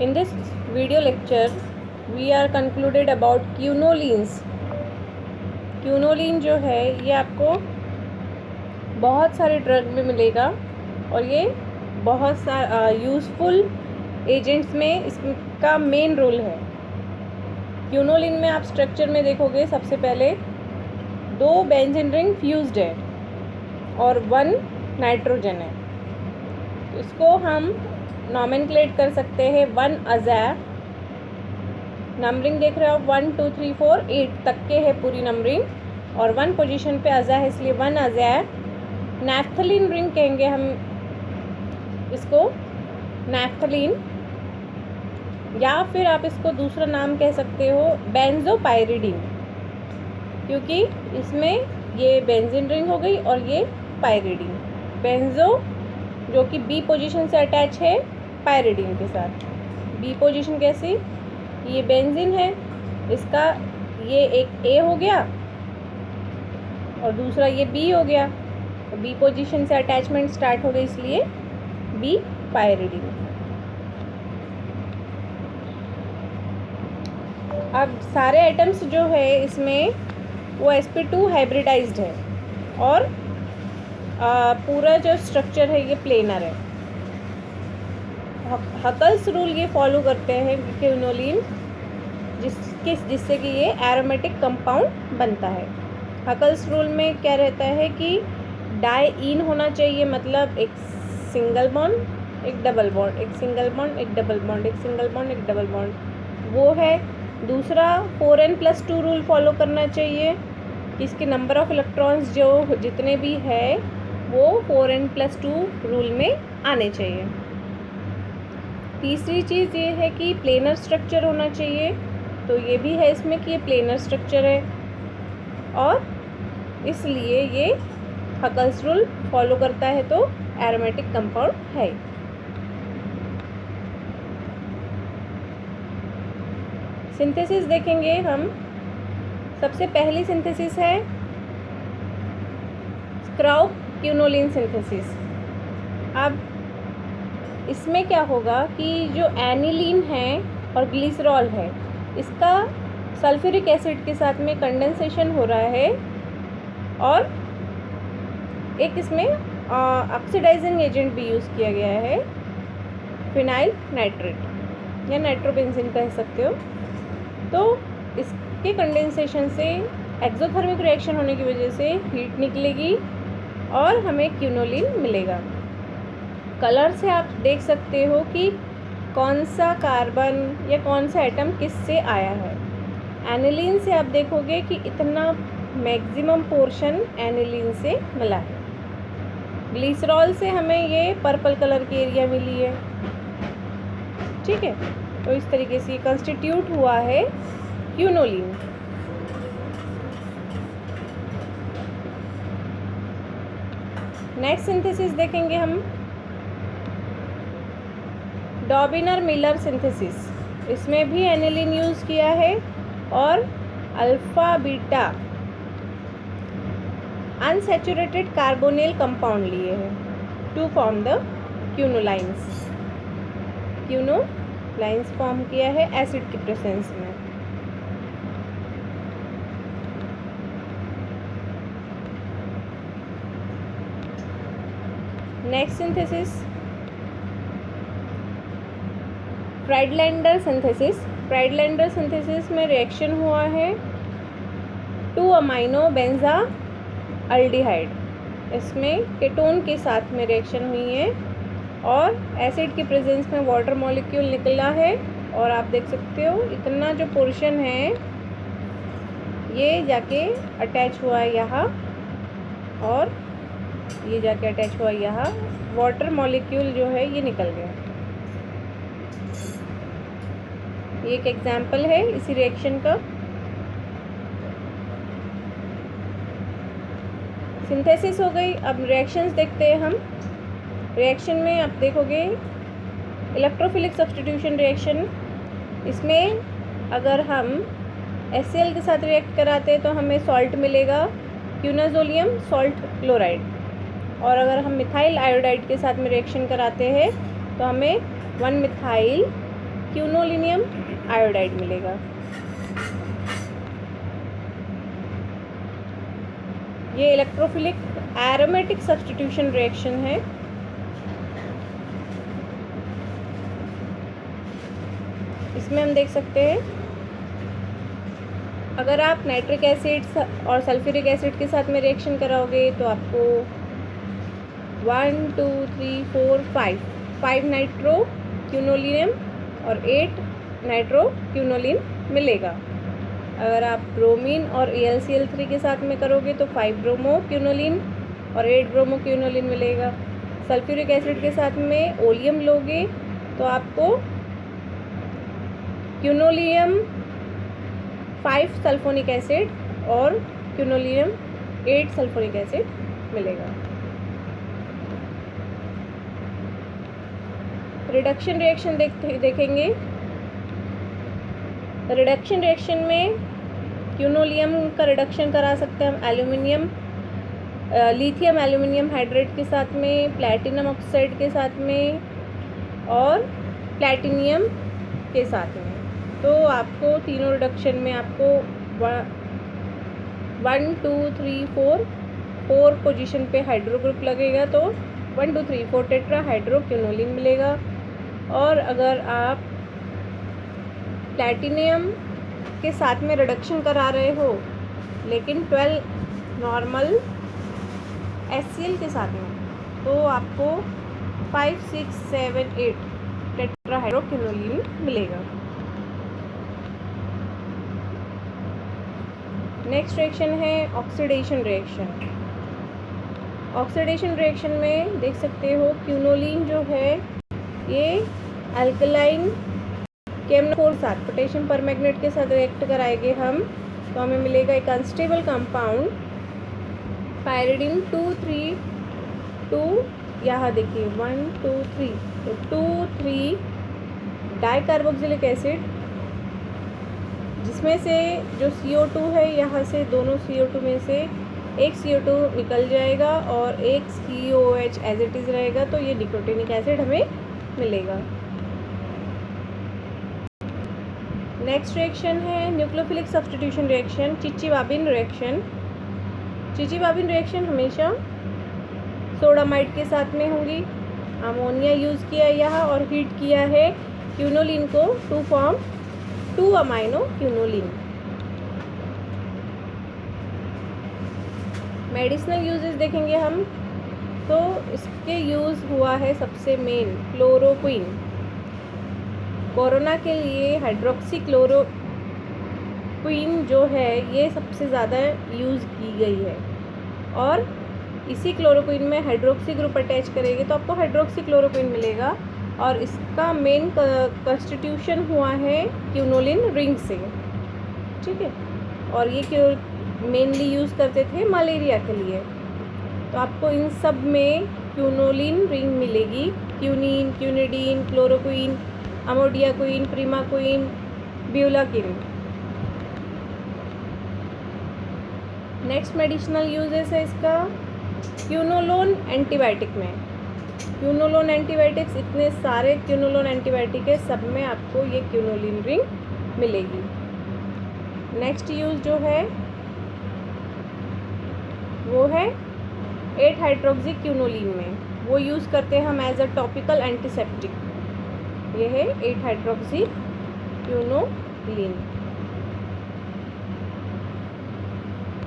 In this video lecture, we are concluded about quinolines. Quinoline जो है ये आपको बहुत सारे ड्रग में मिलेगा और ये बहुत सा यूज़फुल एजेंट्स में इसका मेन रोल है। क्यूनोलिन में आप स्ट्रक्चर में देखोगे सबसे पहले 2 बेंजीन रिंग फ्यूज्ड है और 1 नाइट्रोजन है। इसको हम नॉमेनक्लेट कर सकते हैं 1 अज़ा। नंबरिंग देख रहे हो 1 2 3 4 8 तक के है पूरी नंबरिंग और 1 पोजीशन पे अज़ा है इसलिए 1 अज़ा। नैफ्थलीन रिंग कहेंगे हम इसको, नैफ्थलीन, या फिर आप इसको दूसरा नाम कह सकते हो बेंजोपाइरिडीन, क्योंकि इसमें ये बेंजीन रिंग हो गई और ये पाइरिडीन। बेंजो जो कि बी पोजीशन से अटैच है पाइरिडीन के साथ। बी पोजीशन कैसी, ये बेंजीन है, इसका ये एक ए हो गया और दूसरा ये बी हो गया, तो बी पोजीशन से अटैचमेंट स्टार्ट हो गई इसलिए बी पाइरिडीन। अब सारे एटम्स जो है इसमें वो sp2 हाइब्रिडाइज्ड है और पूरा जो स्ट्रक्चर है ये प्लेनर है। हकल्स रूल ये फॉलो करते हैं क्यूनोलिन जिससे कि ये एरोमेटिक कंपाउंड बनता है। हकल्स रूल में क्या रहता है कि डाइईन होना चाहिए, मतलब एक सिंगल बॉन्ड एक डबल बॉन्ड, एक सिंगल बॉन्ड एक डबल बॉन्ड, एक सिंगल बॉन्ड एक डबल बॉन्ड, वो है। दूसरा 4n+2 रूल फॉलो करना चाहिए कि इसके नंबर ऑफ़ इलेक्ट्रॉन्स जो जितने भी है वो 4n+2 रूल में आने चाहिए। तीसरी चीज़ ये है कि प्लेनर स्ट्रक्चर होना चाहिए, तो ये भी है इसमें कि ये प्लेनर स्ट्रक्चर है और इसलिए ये हकल्स रूल फॉलो करता है, तो एरोमेटिक कंपाउंड है। सिंथेसिस देखेंगे हम। सबसे पहली सिंथेसिस है क्राउप क्यूनोलिन सिंथेसिस। अब इसमें क्या होगा कि जो एनिलीन है और ग्लिसरॉल है इसका सल्फ्यूरिक एसिड के साथ में कंडेंसेशन हो रहा है और एक इसमें ऑक्सीडाइजिंग एजेंट भी यूज़ किया गया है, फिनाइल नाइट्रेट या नाइट्रोबेंजीन कह सकते हो। तो इसके कंडेंसेशन से एक्सोथर्मिक रिएक्शन होने की वजह से हीट निकलेगी और हमें क्यूनोलिन मिलेगा। कलर से आप देख सकते हो कि कौन सा कार्बन या कौन सा एटम किस से आया है। एनिलीन से आप देखोगे कि इतना मैक्सिमम पोर्शन एनिलीन से मिला है। ग्लिसरॉल से हमें ये पर्पल कलर की एरिया मिली है, ठीक है। तो इस तरीके से कंस्टिट्यूट हुआ है क्यूनोलिन। नेक्स्ट सिंथेसिस देखेंगे हम, डॉबिनर मिलर सिंथेसिस। इसमें भी एनिलीन यूज़ किया है और alpha beta unsaturated carbonyl compound लिए हैं to form the quinolines. Quinolines form किया है एसिड की प्रेजेंस में। Next synthesis Friedlander synthesis. Friedlander synthesis में रिएक्शन हुआ है 2 अमाइनो बेंजा अल्डिहाइड, इसमें केटोन के साथ में रिएक्शन हुई है और एसिड की प्रेजेंस में वाटर मॉलिक्यूल निकला है और आप देख सकते हो इतना जो पोर्शन है ये जाके अटैच हुआ है यहाँ और ये जाके अटैच हुआ यहाँ, वाटर मॉलिक्यूल जो है ये निकल गया। ये एक एग्जाम्पल है इसी रिएक्शन का। सिंथेसिस हो गई। अब रिएक्शंस देखते हैं हम। रिएक्शन में आप देखोगे इलेक्ट्रोफिलिक सब्स्टिट्यूशन रिएक्शन, इसमें अगर हम HCl के साथ रिएक्ट कराते हैं तो हमें सॉल्ट मिलेगा क्यूनाजोलियम सॉल्ट क्लोराइड, और अगर हम मिथाइल आयोडाइड के साथ में रिएक्शन कराते हैं तो हमें 1 मिथाइल क्यूनोलिनियम आयोडाइड मिलेगा। ये इलेक्ट्रोफिलिक एरोमेटिक सब्स्टिट्यूशन रिएक्शन है। इसमें हम देख सकते हैं, अगर आप नाइट्रिक एसिड और सल्फ्यूरिक एसिड के साथ में रिएक्शन कराओगे तो आपको 1 2 3 4 5 नाइट्रो क्यूनोलिनियम और 8 नाइट्रो क्यूनोलिन मिलेगा। अगर आप ब्रोमीन और AlCl3 के साथ में करोगे तो 5 ब्रोमो क्यूनोलिन और 8 ब्रोमो क्यूनोलिन मिलेगा। सल्फ्यूरिक एसिड के साथ में ओलियम लोगे तो आपको क्यूनोलियम 5 सल्फोनिक एसिड और क्यूनोलियम 8 सल्फोनिक एसिड मिलेगा। रिडक्शन रिएक्शन देखेंगे। रिडक्शन रिएक्शन में क्यूनोलियम का रिडक्शन करा सकते हैं हम एल्यूमिनियम लिथियम एल्यूमिनियम हाइड्रेट के साथ में, प्लैटिनम ऑक्साइड के साथ में और प्लैटिनियम के साथ में। तो आपको तीनों रिडक्शन में आपको 1 2 3 4 पोजीशन पे हाइड्रो ग्रुप लगेगा तो 1 2 3 4 टेट्रा हाइड्रो क्यूनोलिन मिलेगा। और अगर आप प्लैटिनियम के साथ में रिडक्शन करा रहे हो लेकिन 12 नॉर्मल HCl के साथ में, तो आपको 5 6 7 8 टेट्रा हाइड्रो क्यूनोलिन मिलेगा। नेक्स्ट रिएक्शन है ऑक्सीडेशन रिएक्शन। ऑक्सीडेशन रिएक्शन में देख सकते हो क्यूनोलिन जो है ये अल्कलाइन केमनोफोर साथ पोटेशियम परमैंगनेट के साथ रिएक्ट कराएंगे हम, तो हमें मिलेगा एक अनस्टेबल कंपाउंड पायरिडीन 2 3 2, यहाँ देखिए 1 2 3, तो 2 3 डाइकार्बोक्सिलिक एसिड, जिसमें से जो CO2 है यहाँ से दोनों CO2 में से एक CO2 निकल जाएगा और एक COH एज इट इज़ रहेगा, तो ये निकोटिनिक एसिड हमें मिलेगा। नेक्स्ट रिएक्शन है nucleophilic substitution reaction, Chichibabin reaction. Chichibabin reaction हमेशा सोडामाइड के साथ में होंगी। अमोनिया यूज़ किया यहाँ और हीट किया है क्यूनोलिन को to form 2 amino quinoline. Medicinal uses देखेंगे हम, तो इसके यूज़ हुआ है सबसे मेन क्लोरोक्विन। कोरोना के लिए हाइड्रोक्सी क्लोरोक्विन जो है ये सबसे ज़्यादा यूज़ की गई है, और इसी क्लोरोक्विन में हाइड्रोक्सी ग्रुप अटैच करेंगे तो आपको हाइड्रोक्सी क्लोरोक्विन मिलेगा। और इसका मेन कंस्टिट्यूशन हुआ है क्यूनोलिन रिंग से, ठीक है। और ये मेनली यूज़ करते थे मलेरिया के लिए, तो आपको इन सब में क्यूनोलिन रिंग मिलेगी। Quinine, quinidine, chloroquine, amodiaquine, primaquine, bulaquine. Next medicinal uses है इसका क्यूनोलोन एंटीबायोटिक में। क्यूनोलोन एंटीबायोटिक्स, इतने सारे क्यूनोलोन एंटीबायोटिक है, सब में आपको ये क्यूनोलिन रिंग मिलेगी। नेक्स्ट यूज़ जो है वो है 8 हाइड्रोक्सी क्यूनोलिन में, वो यूज़ करते हैं हम एज अ टॉपिकल एंटीसेप्टिक। ये है 8 हाइड्रोक्सी क्यूनोलिन।